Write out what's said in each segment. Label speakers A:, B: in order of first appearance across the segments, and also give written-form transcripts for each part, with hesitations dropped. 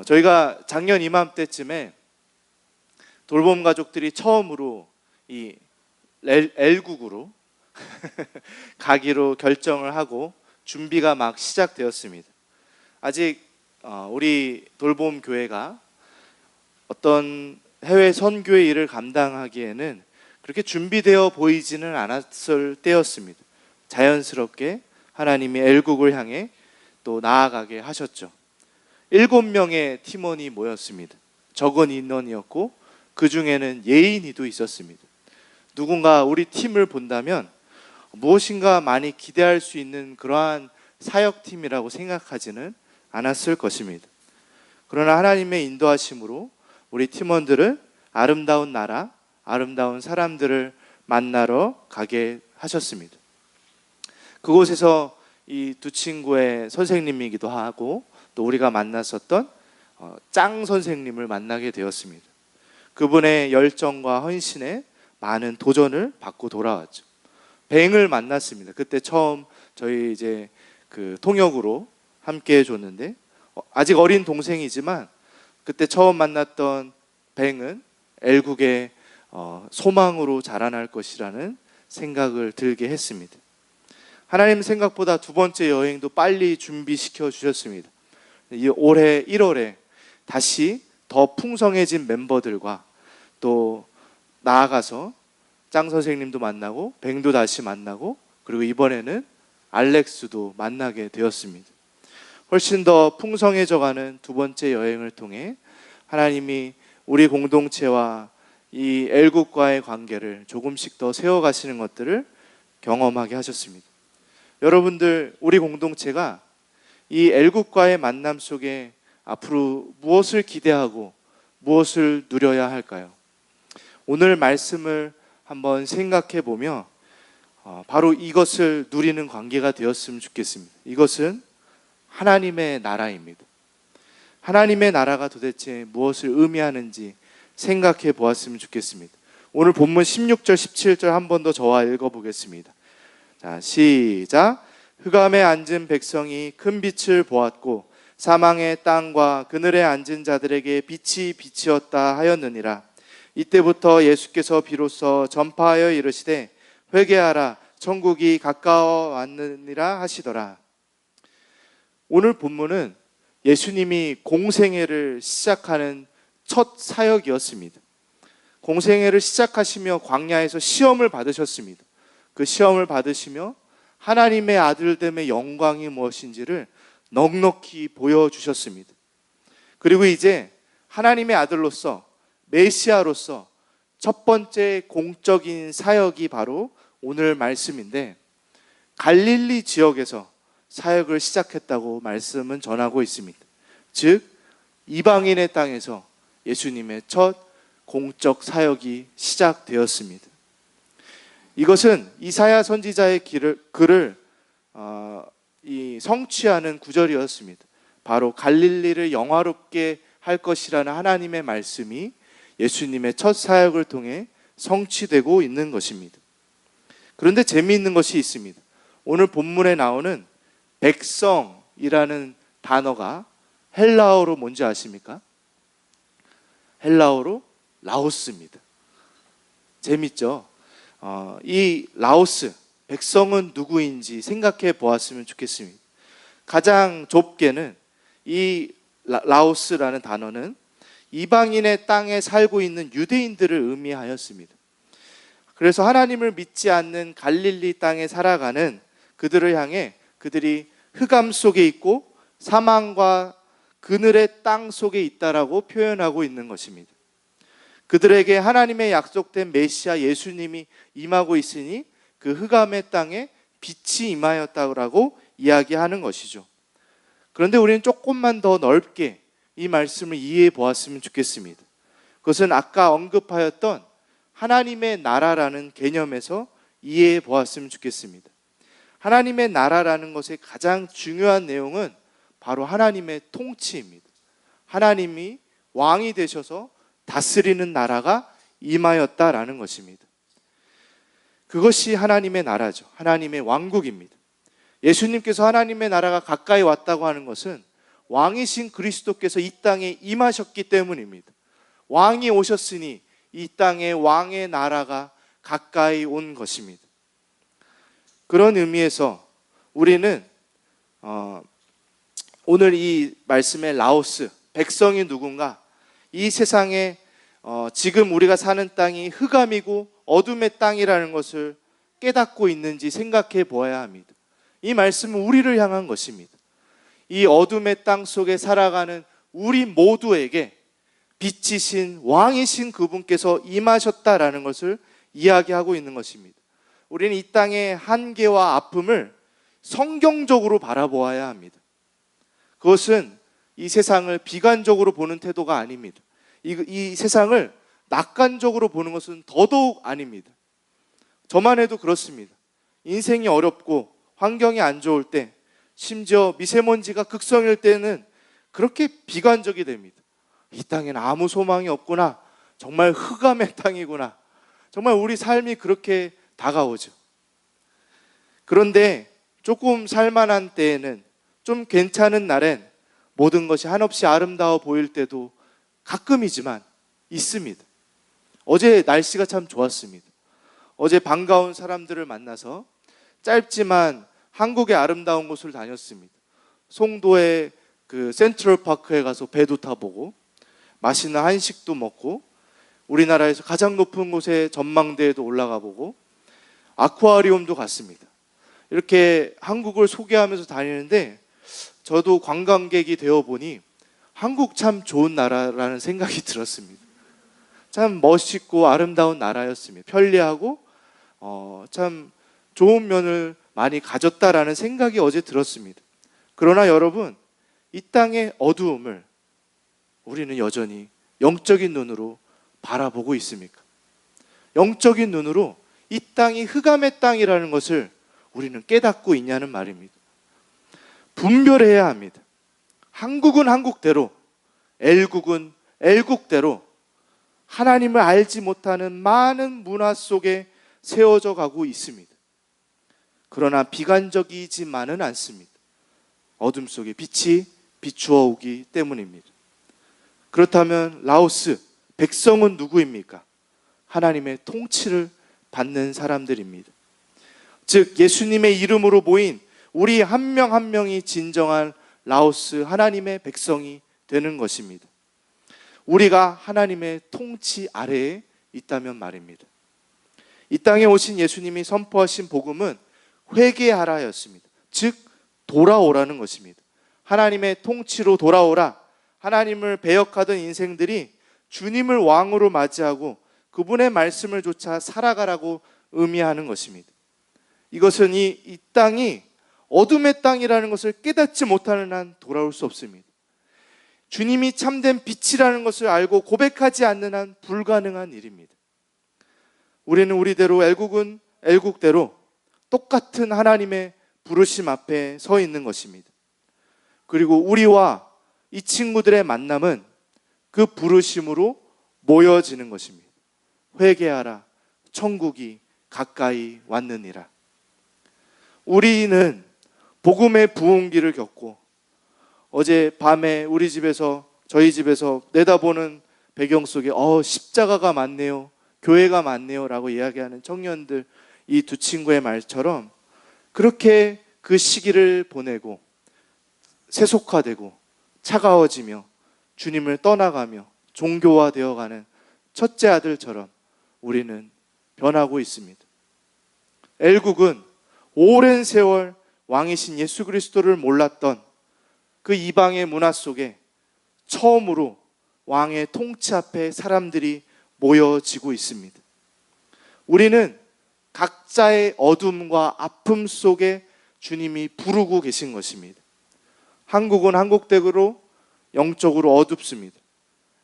A: 저희가 작년 이맘때쯤에 돌봄 가족들이 처음으로 이 L국으로 가기로 결정을 하고 준비가 막 시작되었습니다. 아직 우리 돌봄 교회가 어떤 해외 선교의 일을 감당하기에는 그렇게 준비되어 보이지는 않았을 때였습니다. 자연스럽게 하나님이 L국을 향해 또 나아가게 하셨죠. 7명의 팀원이 모였습니다. 적은 인원이었고 그 중에는 예인이도 있었습니다. 누군가 우리 팀을 본다면 무엇인가 많이 기대할 수 있는 그러한 사역팀이라고 생각하지는 않았을 것입니다. 그러나 하나님의 인도하심으로 우리 팀원들은 아름다운 나라, 아름다운 사람들을 만나러 가게 하셨습니다. 그곳에서 이 두 친구의 선생님이기도 하고 또 우리가 만났었던 짱 선생님을 만나게 되었습니다. 그분의 열정과 헌신에 많은 도전을 받고 돌아왔죠. 뱅을 만났습니다. 그때 처음 저희 이제 그 통역으로 함께 해줬는데 아직 어린 동생이지만 그때 처음 만났던 뱅은 L국의 소망으로 자라날 것이라는 생각을 들게 했습니다. 하나님 생각보다 두 번째 여행도 빨리 준비시켜 주셨습니다. 올해 1월에 다시 더 풍성해진 멤버들과 또 나아가서 짱 선생님도 만나고 뱅도 다시 만나고 그리고 이번에는 알렉스도 만나게 되었습니다. 훨씬 더 풍성해져가는 두 번째 여행을 통해 하나님이 우리 공동체와 이 L국과의 관계를 조금씩 더 세워가시는 것들을 경험하게 하셨습니다. 여러분들, 우리 공동체가 이 L국과의 만남 속에 앞으로 무엇을 기대하고 무엇을 누려야 할까요? 오늘 말씀을 한번 생각해 보며 바로 이것을 누리는 관계가 되었으면 좋겠습니다. 이것은 하나님의 나라입니다. 하나님의 나라가 도대체 무엇을 의미하는지 생각해 보았으면 좋겠습니다. 오늘 본문 16절, 17절 한 번 더 저와 읽어보겠습니다. 자, 시작. 흑암에 앉은 백성이 큰 빛을 보았고 사망의 땅과 그늘에 앉은 자들에게 빛이 비치었다 하였느니라. 이때부터 예수께서 비로소 전파하여 이르시되 회개하라 천국이 가까워 왔느니라 하시더라. 오늘 본문은 예수님이 공생애를 시작하는 첫 사역이었습니다. 공생애를 시작하시며 광야에서 시험을 받으셨습니다. 그 시험을 받으시며 하나님의 아들됨의 영광이 무엇인지를 넉넉히 보여주셨습니다. 그리고 이제 하나님의 아들로서 메시아로서 첫 번째 공적인 사역이 바로 오늘 말씀인데 갈릴리 지역에서 사역을 시작했다고 말씀은 전하고 있습니다. 즉 이방인의 땅에서 예수님의 첫 공적 사역이 시작되었습니다. 이것은 이사야 선지자의 글을 성취하는 구절이었습니다. 바로 갈릴리를 영화롭게 할 것이라는 하나님의 말씀이 예수님의 첫 사역을 통해 성취되고 있는 것입니다. 그런데 재미있는 것이 있습니다. 오늘 본문에 나오는 백성이라는 단어가 헬라어로 뭔지 아십니까? 헬라어로 라오스입니다. 재밌죠? 이 라오스, 백성은 누구인지 생각해 보았으면 좋겠습니다. 가장 좁게는 이 라오스라는 단어는 이방인의 땅에 살고 있는 유대인들을 의미하였습니다. 그래서 하나님을 믿지 않는 갈릴리 땅에 살아가는 그들을 향해 그들이 흑암 속에 있고 사망과 그늘의 땅 속에 있다라고 표현하고 있는 것입니다. 그들에게 하나님의 약속된 메시아 예수님이 임하고 있으니 그 흑암의 땅에 빛이 임하였다고 이야기하는 것이죠. 그런데 우리는 조금만 더 넓게 이 말씀을 이해해 보았으면 좋겠습니다. 그것은 아까 언급하였던 하나님의 나라라는 개념에서 이해해 보았으면 좋겠습니다. 하나님의 나라라는 것의 가장 중요한 내용은 바로 하나님의 통치입니다. 하나님이 왕이 되셔서 다스리는 나라가 임하였다라는 것입니다. 그것이 하나님의 나라죠. 하나님의 왕국입니다. 예수님께서 하나님의 나라가 가까이 왔다고 하는 것은 왕이신 그리스도께서 이 땅에 임하셨기 때문입니다. 왕이 오셨으니 이 땅에 왕의 나라가 가까이 온 것입니다. 그런 의미에서 우리는 오늘 이 말씀의 라오스, 백성이 누군가, 이 세상에 지금 우리가 사는 땅이 흑암이고 어둠의 땅이라는 것을 깨닫고 있는지 생각해 보아야 합니다. 이 말씀은 우리를 향한 것입니다. 이 어둠의 땅 속에 살아가는 우리 모두에게 빛이신 왕이신 그분께서 임하셨다라는 것을 이야기하고 있는 것입니다. 우리는 이 땅의 한계와 아픔을 성경적으로 바라보아야 합니다. 그것은 이 세상을 비관적으로 보는 태도가 아닙니다. 이 세상을 낙관적으로 보는 것은 더더욱 아닙니다. 저만 해도 그렇습니다. 인생이 어렵고 환경이 안 좋을 때, 심지어 미세먼지가 극성일 때는 그렇게 비관적이 됩니다. 이 땅에는 아무 소망이 없구나. 정말 흑암의 땅이구나. 정말 우리 삶이 그렇게 다가오죠. 그런데 조금 살만한 때에는, 좀 괜찮은 날엔 모든 것이 한없이 아름다워 보일 때도 가끔이지만 있습니다. 어제 날씨가 참 좋았습니다. 어제 반가운 사람들을 만나서 짧지만 한국의 아름다운 곳을 다녔습니다. 송도의 그 센트럴파크에 가서 배도 타보고 맛있는 한식도 먹고, 우리나라에서 가장 높은 곳에 전망대에도 올라가 보고 아쿠아리움도 갔습니다. 이렇게 한국을 소개하면서 다니는데 저도 관광객이 되어보니 한국 참 좋은 나라라는 생각이 들었습니다. 참 멋있고 아름다운 나라였습니다. 편리하고 참 좋은 면을 많이 가졌다라는 생각이 어제 들었습니다. 그러나 여러분, 이 땅의 어두움을 우리는 여전히 영적인 눈으로 바라보고 있습니까? 영적인 눈으로 이 땅이 흑암의 땅이라는 것을 우리는 깨닫고 있냐는 말입니다. 분별해야 합니다. 한국은 한국대로, 엘국은 엘국대로 하나님을 알지 못하는 많은 문화 속에 세워져 가고 있습니다. 그러나 비관적이지만은 않습니다. 어둠 속에 빛이 비추어 오기 때문입니다. 그렇다면 라오스, 백성은 누구입니까? 하나님의 통치를 받는 사람들입니다. 즉 예수님의 이름으로 모인 우리 한 명 한 명이 진정한 라오스 하나님의 백성이 되는 것입니다. 우리가 하나님의 통치 아래에 있다면 말입니다. 이 땅에 오신 예수님이 선포하신 복음은 회개하라였습니다. 즉 돌아오라는 것입니다. 하나님의 통치로 돌아오라. 하나님을 배역하던 인생들이 주님을 왕으로 맞이하고 그분의 말씀을 좇아 살아가라고 의미하는 것입니다. 이것은 이 땅이 어둠의 땅이라는 것을 깨닫지 못하는 한 돌아올 수 없습니다. 주님이 참된 빛이라는 것을 알고 고백하지 않는 한 불가능한 일입니다. 우리는 우리대로, 엘국은 엘국대로 똑같은 하나님의 부르심 앞에 서 있는 것입니다. 그리고 우리와 이 친구들의 만남은 그 부르심으로 모여지는 것입니다. 회개하라, 천국이 가까이 왔느니라. 우리는 복음의 부흥기를 겪고 어제 밤에 우리 집에서, 저희 집에서 내다보는 배경 속에 십자가가 많네요, 교회가 많네요 라고 이야기하는 청년들, 이 두 친구의 말처럼 그렇게 그 시기를 보내고 세속화되고 차가워지며 주님을 떠나가며 종교화되어가는 첫째 아들처럼 우리는 변하고 있습니다. 엘국은 오랜 세월 왕이신 예수 그리스도를 몰랐던 그 이방의 문화 속에 처음으로 왕의 통치 앞에 사람들이 모여지고 있습니다. 우리는 각자의 어둠과 아픔 속에 주님이 부르고 계신 것입니다. 한국은 한국대로 영적으로 어둡습니다.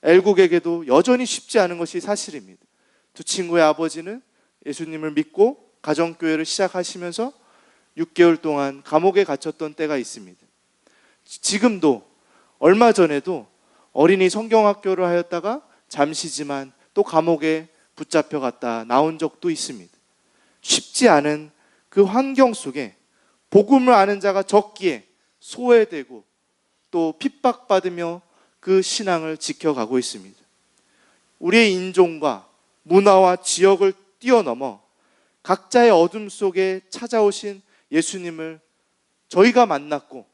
A: 엘국에게도 여전히 쉽지 않은 것이 사실입니다. 두 친구의 아버지는 예수님을 믿고 가정교회를 시작하시면서 6개월 동안 감옥에 갇혔던 때가 있습니다. 지금도, 얼마 전에도 어린이 성경학교를 하였다가 잠시지만 또 감옥에 붙잡혀 갔다 나온 적도 있습니다. 쉽지 않은 그 환경 속에 복음을 아는 자가 적기에 소외되고 또 핍박받으며 그 신앙을 지켜가고 있습니다. 우리의 인종과 문화와 지역을 뛰어넘어 각자의 어둠 속에 찾아오신 예수님을 저희가 만났고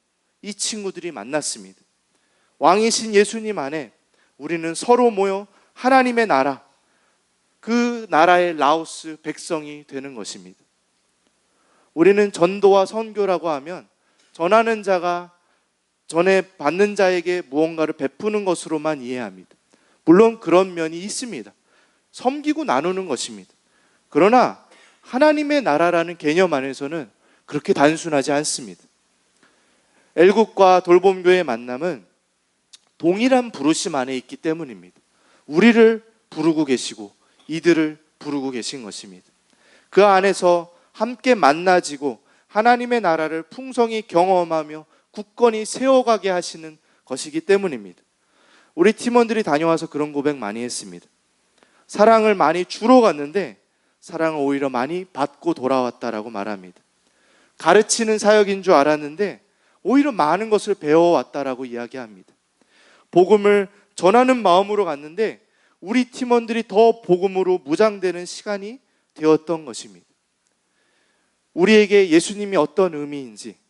A: 이 친구들이 만났습니다. 왕이신 예수님 안에 우리는 서로 모여 하나님의 나라, 그 나라의 라오스 백성이 되는 것입니다. 우리는 전도와 선교라고 하면 전하는 자가 전에 받는 자에게 무언가를 베푸는 것으로만 이해합니다. 물론 그런 면이 있습니다. 섬기고 나누는 것입니다. 그러나 하나님의 나라라는 개념 안에서는 그렇게 단순하지 않습니다. 엘국과 돌봄교회의 만남은 동일한 부르심 안에 있기 때문입니다. 우리를 부르고 계시고 이들을 부르고 계신 것입니다. 그 안에서 함께 만나지고 하나님의 나라를 풍성히 경험하며 굳건히 세워가게 하시는 것이기 때문입니다. 우리 팀원들이 다녀와서 그런 고백 많이 했습니다. 사랑을 많이 주러 갔는데 사랑을 오히려 많이 받고 돌아왔다라고 말합니다. 가르치는 사역인 줄 알았는데 오히려 많은 것을 배워왔다라고 이야기합니다. 복음을 전하는 마음으로 갔는데 우리 팀원들이 더 복음으로 무장되는 시간이 되었던 것입니다. 우리에게 예수님이 어떤 의미인지,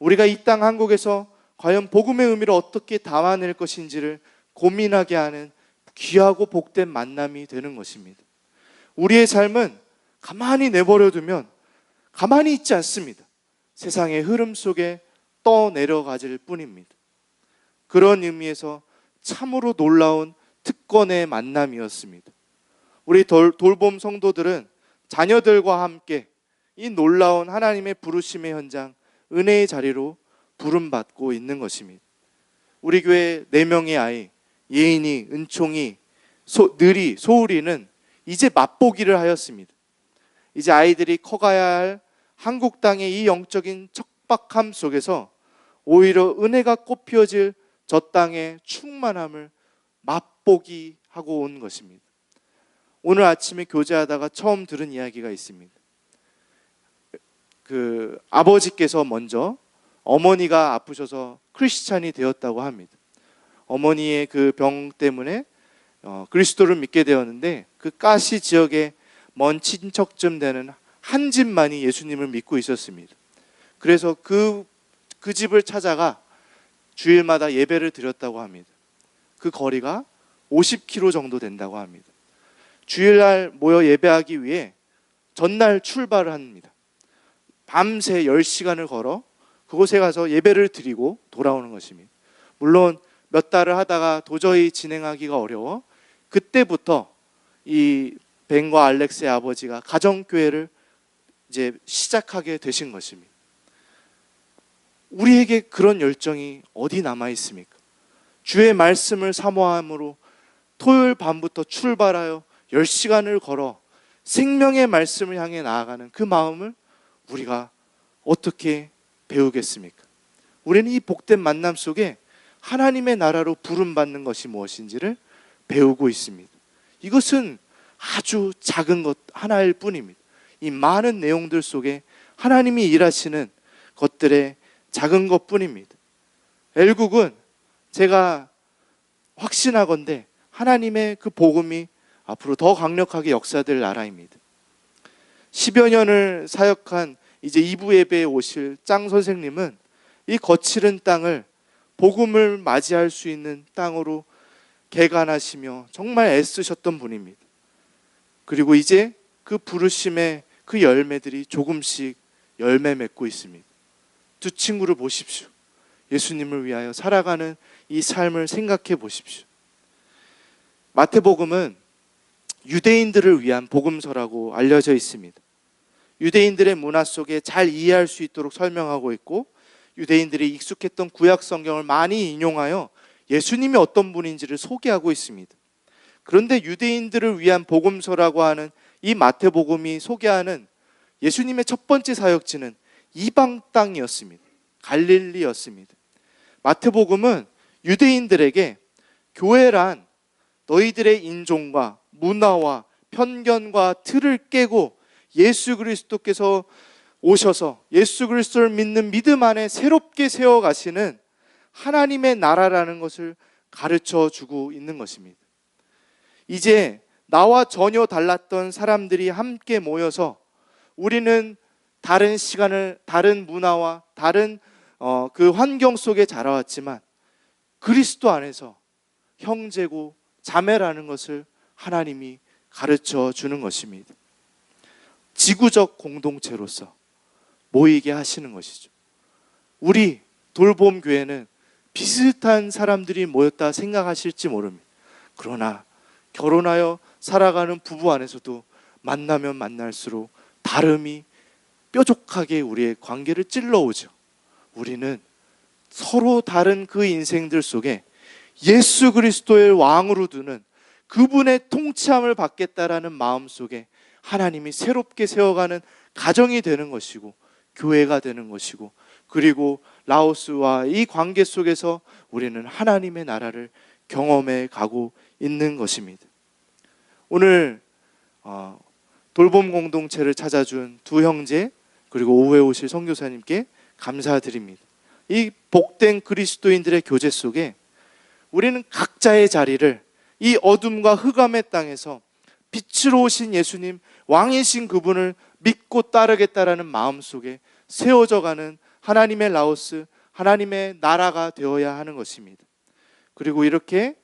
A: 우리가 이 땅 한국에서 과연 복음의 의미를 어떻게 담아낼 것인지를 고민하게 하는 귀하고 복된 만남이 되는 것입니다. 우리의 삶은 가만히 내버려두면 가만히 있지 않습니다. 세상의 흐름 속에 떠내려가질 뿐입니다. 그런 의미에서 참으로 놀라운 특권의 만남이었습니다. 우리 돌봄 성도들은 자녀들과 함께 이 놀라운 하나님의 부르심의 현장, 은혜의 자리로 부름받고 있는 것입니다. 우리 교회 4명의 아이, 예인이, 은총이, 느리, 소울이는 이제 맛보기를 하였습니다. 이제 아이들이 커가야 할 한국 땅의 이 영적인 척박함 속에서 오히려 은혜가 꽃피어질 저 땅의 충만함을 맛보기 하고 온 것입니다. 오늘 아침에 교제하다가 처음 들은 이야기가 있습니다. 그 아버지께서 먼저 어머니가 아프셔서 크리스찬이 되었다고 합니다. 어머니의 그 병 때문에 그리스도를 믿게 되었는데 그 가시 지역에 먼 친척쯤 되는 한 집만이 예수님을 믿고 있었습니다. 그래서 그 집을 찾아가 주일마다 예배를 드렸다고 합니다. 그 거리가 50km 정도 된다고 합니다. 주일날 모여 예배하기 위해 전날 출발을 합니다. 밤새 10시간을 걸어 그곳에 가서 예배를 드리고 돌아오는 것입니다. 물론 몇 달을 하다가 도저히 진행하기가 어려워 그때부터 이 벤과 알렉스의 아버지가 가정교회를 이제 시작하게 되신 것입니다. 우리에게 그런 열정이 어디 남아 있습니까? 주의 말씀을 사모함으로 토요일 밤부터 출발하여 10시간을 걸어 생명의 말씀을 향해 나아가는 그 마음을 우리가 어떻게 배우겠습니까? 우리는 이 복된 만남 속에 하나님의 나라로 부름받는 것이 무엇인지를 배우고 있습니다. 이것은 아주 작은 것 하나일 뿐입니다. 이 많은 내용들 속에 하나님이 일하시는 것들의 작은 것 뿐입니다. 엘국은 제가 확신하건대 하나님의 그 복음이 앞으로 더 강력하게 역사될 나라입니다. 10여 년을 사역한 이제 2부 예배에 오실 짱 선생님은 이 거칠은 땅을 복음을 맞이할 수 있는 땅으로 개간하시며 정말 애쓰셨던 분입니다. 그리고 이제 그 부르심의 그 열매들이 조금씩 열매 맺고 있습니다. 두 친구를 보십시오. 예수님을 위하여 살아가는 이 삶을 생각해 보십시오. 마태복음은 유대인들을 위한 복음서라고 알려져 있습니다. 유대인들의 문화 속에 잘 이해할 수 있도록 설명하고 있고 유대인들이 익숙했던 구약 성경을 많이 인용하여 예수님이 어떤 분인지를 소개하고 있습니다. 그런데 유대인들을 위한 복음서라고 하는 이 마태복음이 소개하는 예수님의 첫 번째 사역지는 이방 땅이었습니다. 갈릴리였습니다. 마태복음은 유대인들에게 교회란 너희들의 인종과 문화와 편견과 틀을 깨고 예수 그리스도께서 오셔서 예수 그리스도를 믿는 믿음 안에 새롭게 세워가시는 하나님의 나라라는 것을 가르쳐 주고 있는 것입니다. 이제 나와 전혀 달랐던 사람들이 함께 모여서 우리는 다른 시간을, 다른 문화와 다른 그 환경 속에 자라왔지만 그리스도 안에서 형제고 자매라는 것을 하나님이 가르쳐 주는 것입니다. 지구적 공동체로서 모이게 하시는 것이죠. 우리 돌봄교회는 비슷한 사람들이 모였다 생각하실지 모릅니다. 그러나 결혼하여 살아가는 부부 안에서도 만나면 만날수록 다름이 뾰족하게 우리의 관계를 찔러오죠. 우리는 서로 다른 그 인생들 속에 예수 그리스도의 왕으로 두는 그분의 통치함을 받겠다라는 마음 속에 하나님이 새롭게 세워가는 가정이 되는 것이고 교회가 되는 것이고, 그리고 라오스와 이 관계 속에서 우리는 하나님의 나라를 경험해 가고 있는 것입니다. 오늘 돌봄 공동체를 찾아준 두 형제 그리고 오후에 오실 선교사님께 감사드립니다. 이 복된 그리스도인들의 교제 속에 우리는 각자의 자리를 이 어둠과 흑암의 땅에서 빛으로 오신 예수님, 왕이신 그분을 믿고 따르겠다라는 마음 속에 세워져 가는 하나님의 라오스, 하나님의 나라가 되어야 하는 것입니다. 그리고 이렇게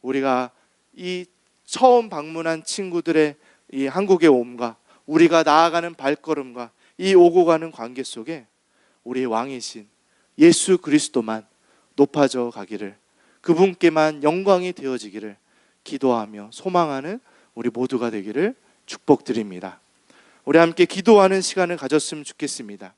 A: 우리가 이 처음 방문한 친구들의 이 한국의 옴과 우리가 나아가는 발걸음과 이 오고 가는 관계 속에 우리의 왕이신 예수 그리스도만 높아져 가기를, 그분께만 영광이 되어지기를 기도하며 소망하는 우리 모두가 되기를 축복드립니다. 우리 함께 기도하는 시간을 가졌으면 좋겠습니다.